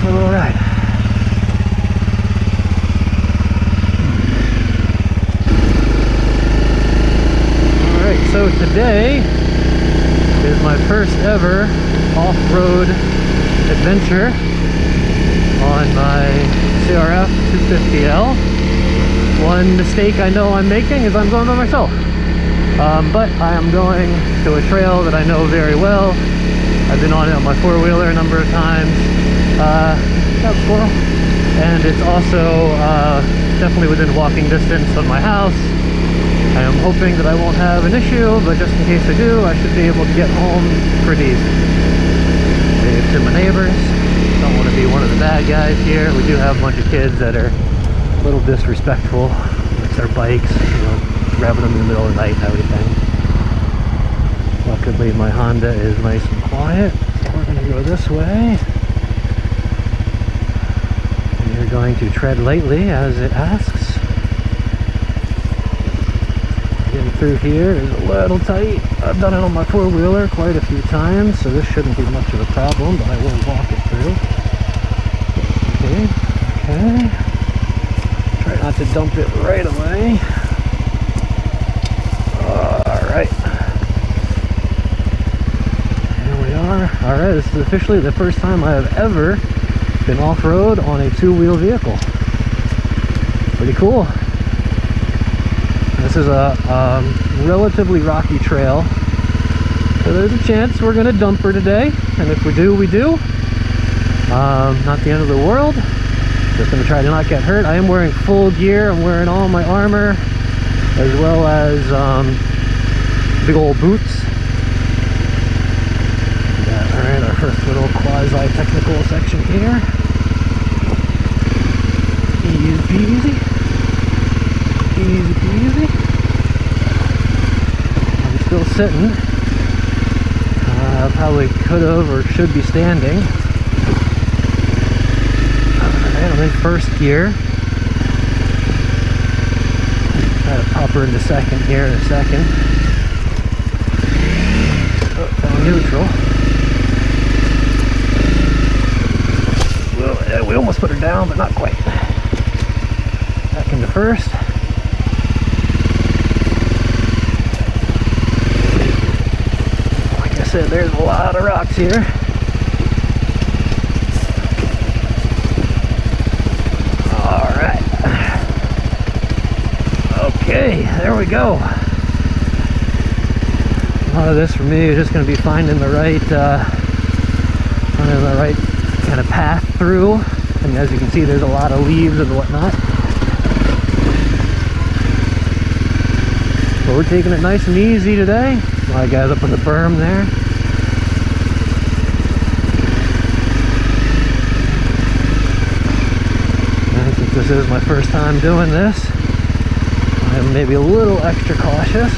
for a little ride. Alright, so today is my first ever off-road adventure on my CRF250L. One mistake I know I'm making is I'm going by myself. But I am going to a trail that I know very well. I've been on it on my four-wheeler a number of times. Squirrel. And it's also definitely within walking distance of my house. I am hoping that I won't have an issue, but just in case I do, I should be able to get home pretty easy. Wave to my neighbors. Don't want to be one of the bad guys here. We do have a bunch of kids that are a little disrespectful with their bikes, you know, revving them in the middle of the night and everything. Luckily my Honda is nice and quiet, so we're going to go this way. And you're going to tread lightly as it asks. Getting through here is a little tight. I've done it on my four-wheeler quite a few times, so this shouldn't be much of a problem, but I will walk it through. Okay. Try not to dump it right away. Alright. Here we are. Alright, this is officially the first time I have ever been off-road on a two-wheel vehicle. Pretty cool. This is a relatively rocky trail, so there's a chance we're going to dump her today, and if we do, we do. Not the end of the world. Just going to try to not get hurt. I am wearing full gear. I'm wearing all my armor, as well as big old boots. Alright, our first little quasi-technical section here. Easy peasy. Easy peasy. I'm still sitting. I probably could have or should be standing. Alright, I'm in first gear. Try to pop her into second here in a second. Oh, found neutral. Well, yeah, we almost put her down, but not quite. Back into first. There's a lot of rocks here. Alright. Okay, there we go. A lot of this for me is just going to be finding the right kind of path through. And as you can see, there's a lot of leaves and whatnot. But we're taking it nice and easy today. A lot of guys up on the berm there. This is my first time doing this. I'm maybe a little extra cautious.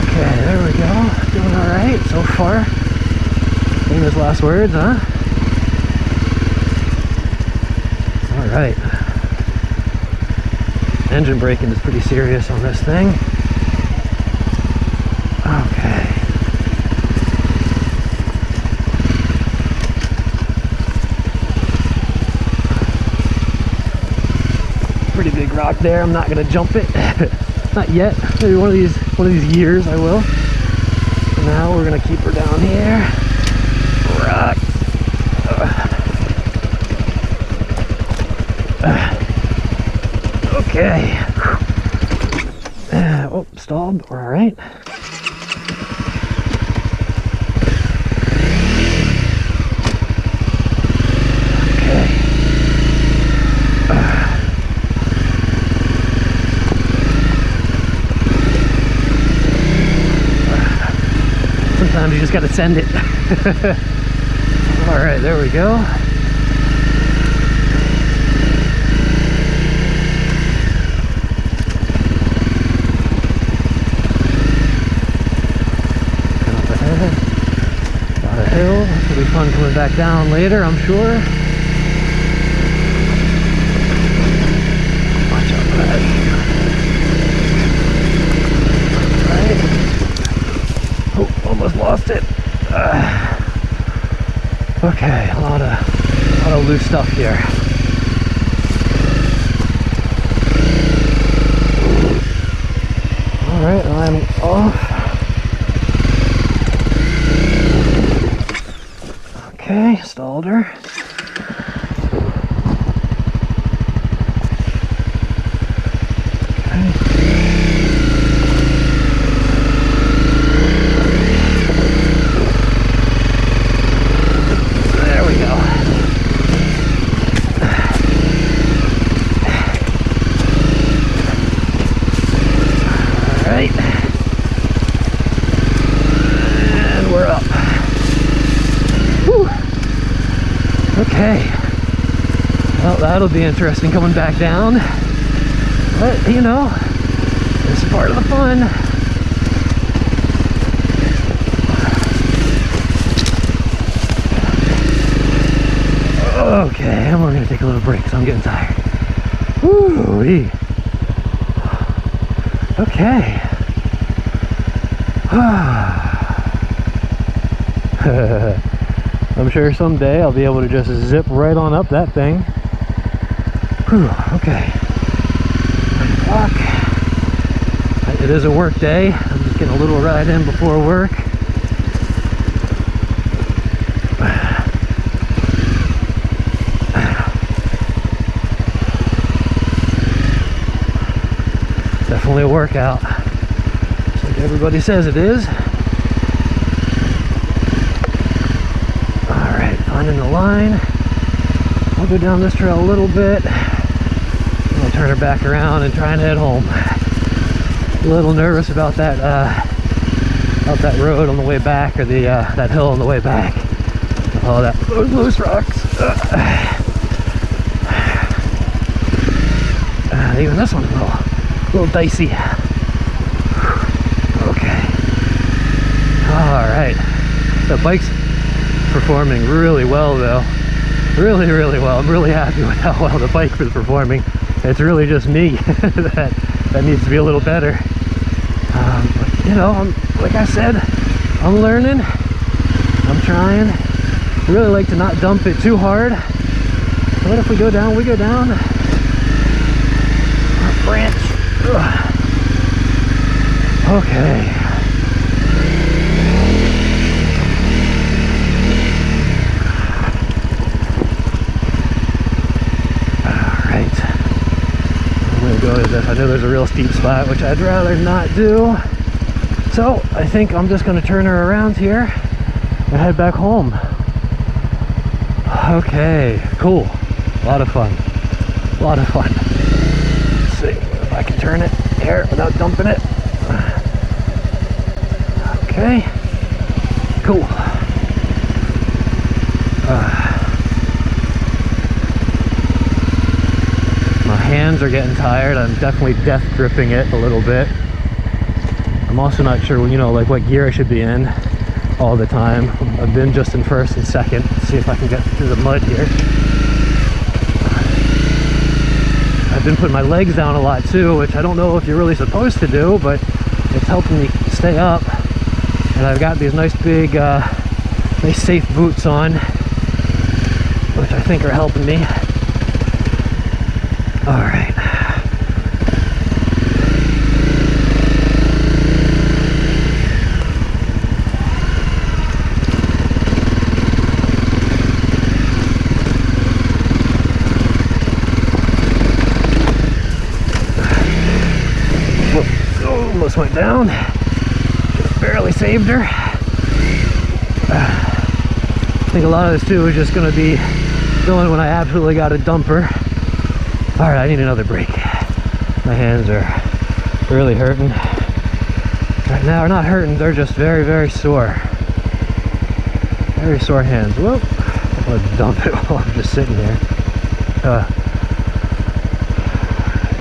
Okay, there we go. Doing alright so far. Famous last words, huh? Alright. Engine braking is pretty serious on this thing. Okay. Pretty big rock there. I'm not gonna jump it. Not yet. Maybe one of these years I will. For now we're gonna keep her down here. Rock. Okay. Oh, stalled. We're all right. Sometimes you just gotta send it. All right, there we go. Up ahead. Got a hill. This will be fun coming back down later, I'm sure. Watch out for that. Almost lost it. Okay, a lot of loose stuff here. All right, I'm off. Okay, stalled her. Okay, well, that'll be interesting coming back down, but you know, this is part of the fun. Okay, and we're gonna take a little break because I'm getting tired. Woo-wee. Okay. I'm sure someday I'll be able to just zip right on up that thing. Whew, okay. 9 o'clock. It is a work day. I'm just getting a little ride in before work. Definitely a workout. Just like everybody says it is. In the line, I'll go down this trail a little bit, and I'll turn her back around and try and head home. A little nervous about that road on the way back, or the that hill on the way back. Oh, those loose rocks. Even this one's a little dicey. Okay. All right. The bike's performing really well though, really well. I'm really happy with how well the bike was performing. It's really just me that needs to be a little better. But, you know, like I said, I'm learning, I'm trying. I really like to not dump it too hard, but if we go down, we go down. Branch. Ugh. Okay. I know there's a real steep spot, which I'd rather not do. So I think I'm just going to turn her around here and head back home. Okay, cool. A lot of fun. A lot of fun. Let's see if I can turn it here without dumping it. Okay. Cool. Hands are getting tired. I'm definitely death gripping it a little bit. I'm also not sure, you know, like what gear I should be in all the time. I've been just in first and second. Let's see if I can get through the mud here. I've been putting my legs down a lot too, which I don't know if you're really supposed to do, but it's helping me stay up. And I've got these nice big, nice safe boots on, which I think are helping me. All right. Whoa, almost went down. Just barely saved her. I think a lot of this too is just going to be going when I absolutely got to dump her. All right, I need another break. My hands are really hurting. Right now, they're not hurting, they're just very sore. Very sore hands. Whoop. I'm gonna dump it while I'm just sitting here.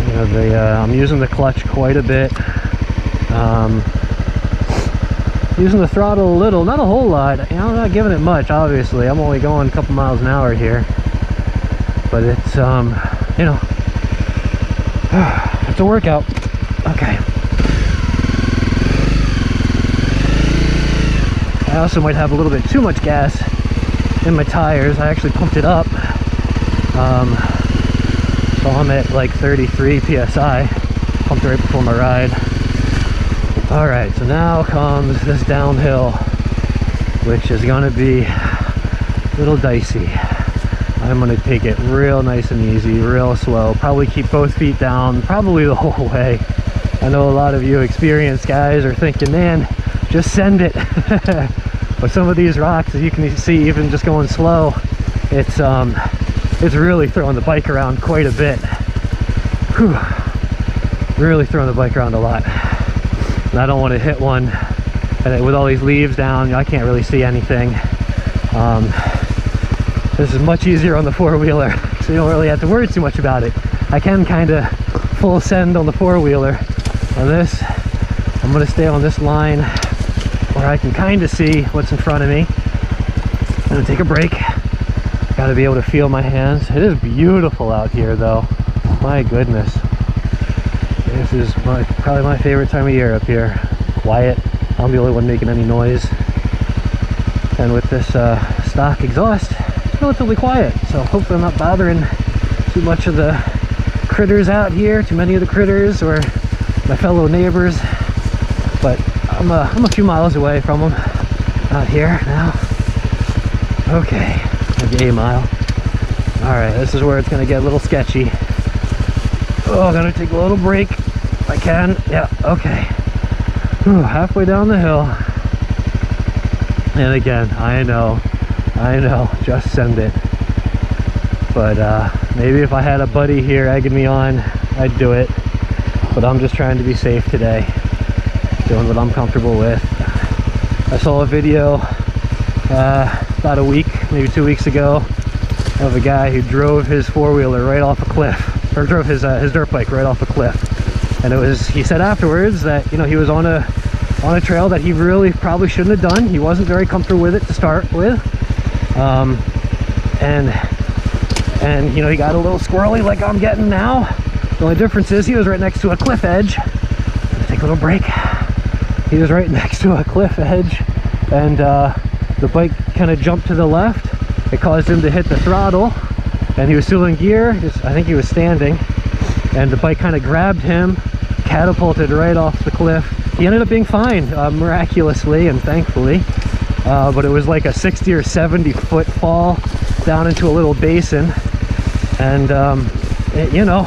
You know, I'm using the clutch quite a bit. Using the throttle a little, not a whole lot. You know, I'm not giving it much, obviously. I'm only going a couple miles an hour here. But it's, you know, it's a workout. Okay. I also might have a little bit too much gas in my tires. I actually pumped it up. So I'm at like 33 psi. Pumped right before my ride. Alright, so now comes this downhill, which is gonna be a little dicey. I'm gonna take it real nice and easy, real slow. Probably keep both feet down, probably the whole way. I know a lot of you experienced guys are thinking, man, just send it. But some of these rocks, as you can see, even just going slow, it's really throwing the bike around quite a bit. Whew. Really throwing the bike around a lot. And I don't want to hit one, and with all these leaves down, I can't really see anything. This is much easier on the four-wheeler, so you don't really have to worry too much about it. I can kind of full send on the four-wheeler. On this, I'm going to stay on this line where I can kind of see what's in front of me. I'm going to take a break. Got to be able to feel my hands. It is beautiful out here, though. My goodness. This is probably my favorite time of year up here. Quiet. I'm the only one making any noise. And with this stock exhaust, it's relatively quiet. So hopefully I'm not bothering too much of the critters out here, too many of the critters, or my fellow neighbors. But I'm a few miles away from them out here now. Okay, maybe a mile. All right, this is where it's gonna get a little sketchy. Oh, I'm gonna take a little break if I can. Yeah, okay. Whew, halfway down the hill. And again, I know, just send it. But maybe if I had a buddy here egging me on, I'd do it. But I'm just trying to be safe today, doing what I'm comfortable with. I saw a video about a week, maybe 2 weeks ago, of a guy who drove his four-wheeler right off a cliff, or drove his dirt bike right off a cliff. And he said afterwards that, you know, he was on a trail that he really probably shouldn't have done. He wasn't very comfortable with it to start with, and you know, he got a little squirrely like I'm getting now. The only difference is he was right next to a cliff edge. Take a little break. He was right next to a cliff edge, and the bike kind of jumped to the left. It caused him to hit the throttle, and he was still in gear. I think he was standing, and the bike kind of grabbed him, catapulted right off the cliff. He ended up being fine, miraculously and thankfully, but it was like a 60 or 70 foot fall down into a little basin, and you know,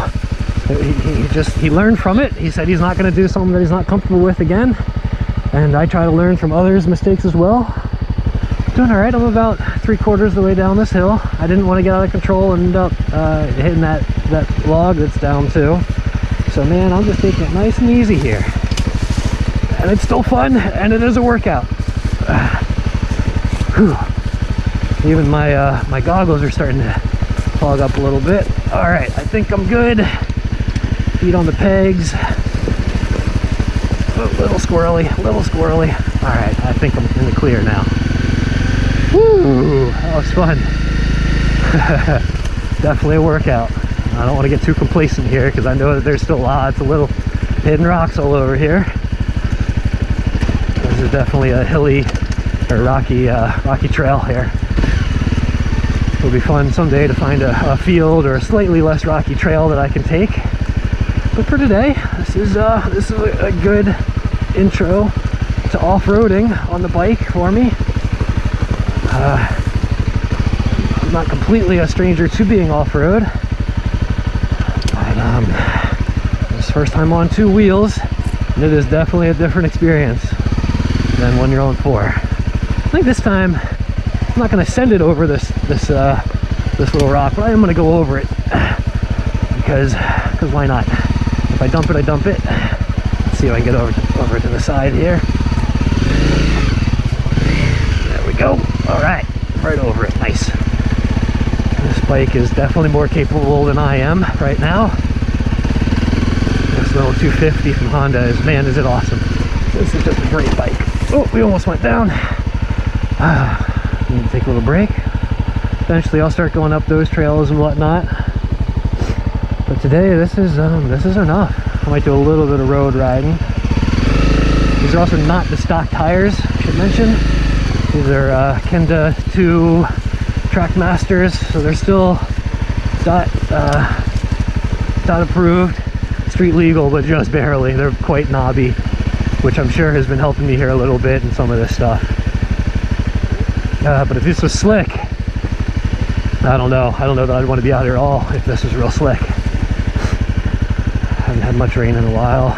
he learned from it. He said he's not going to do something that he's not comfortable with again, and I try to learn from others' mistakes as well. Doing all right. I'm about 3/4 of the way down this hill. I didn't want to get out of control and end up hitting that log that's down too. So man, I'm just taking it nice and easy here, and it's still fun, and it is a workout. Even my goggles are starting to fog up a little bit. All right, I think I'm good. Feet on the pegs. A little squirrely, a little squirrely. All right, I think I'm in the clear now. Woo, that was fun. Definitely a workout. I don't want to get too complacent here because I know that there's still lots of little hidden rocks all over here. This is definitely a hilly or rocky trail here. It'll be fun someday to find a field or a slightly less rocky trail that I can take. But for today, this is a good intro to off-roading on the bike for me. I'm not completely a stranger to being off-road, but this first time on two wheels, and it is definitely a different experience than when you're on four. I think this time I'm not going to send it over this little rock, but I am going to go over it because why not? If I dump it, I dump it. Let's see if I can get over to the side here. There we go. All right, right over it. Nice. This bike is definitely more capable than I am right now. This little 250 from Honda is, man, is it awesome. This is just a great bike. Oh, we almost went down. Need to take a little break. Eventually I'll start going up those trails and whatnot. But today this is enough. I might do a little bit of road riding. These are also not the stock tires, I should mention. These are Kenda 2 Track Masters, so they're still dot approved, street legal, but just barely. They're quite knobby, which I'm sure has been helping me here a little bit in some of this stuff. But if this was slick, I don't know that I'd want to be out here at all if this was real slick. Haven't had much rain in a while.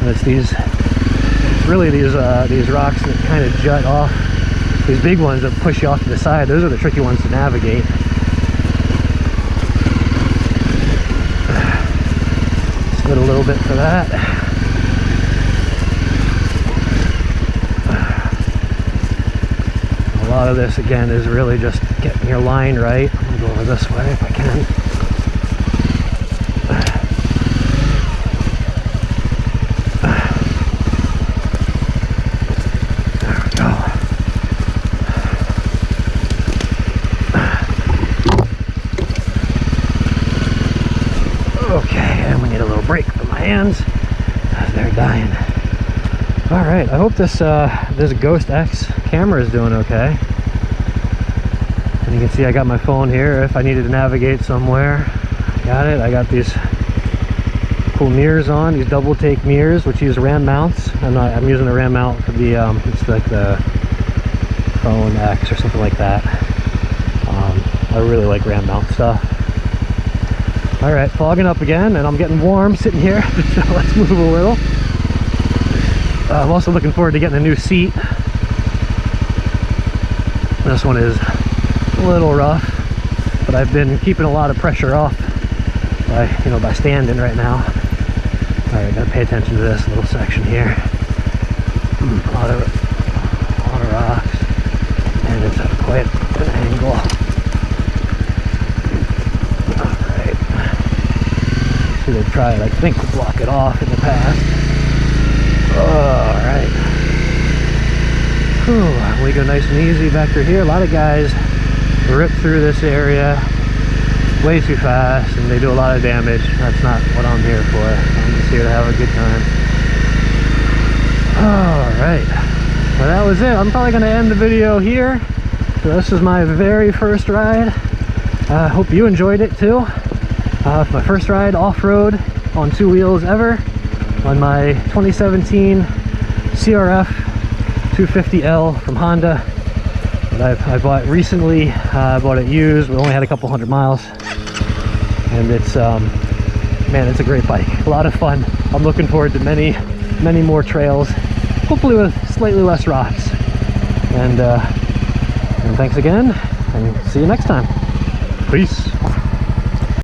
And it's really these rocks that kind of jut off. These big ones that push you off to the side, those are the tricky ones to navigate. Split a little bit for that. A lot of this again is really just getting your line right. I'm gonna go over this way if I can. Hands as they're dying. All right, I hope this Ghost X camera is doing okay. And you can see I got my phone here if I needed to navigate somewhere. I got it. I got these cool mirrors on, these double take mirrors, which use RAM mounts. I'm using a RAM mount for the it's like the Phone X or something like that. I really like RAM mount stuff. All right, fogging up again, and I'm getting warm sitting here, so let's move a little. I'm also looking forward to getting a new seat. This one is a little rough, but I've been keeping a lot of pressure off by standing right now. All right, gotta pay attention to this little section here. A lot of rocks, and it's at quite an angle. They've tried, I think, to block it off in the past. Alright. We go nice and easy back through here. A lot of guys rip through this area way too fast and they do a lot of damage. That's not what I'm here for. I'm just here to have a good time. Alright. Well, that was it. I'm probably going to end the video here. So this is my very first ride. I hope you enjoyed it too. It's my first ride off-road on two wheels ever on my 2017 CRF250L from Honda that I bought recently. I bought it used. We only had a couple hundred miles, and it's man, it's a great bike. A lot of fun. I'm looking forward to many more trails, hopefully with slightly less rocks. And thanks again, and see you next time. Peace.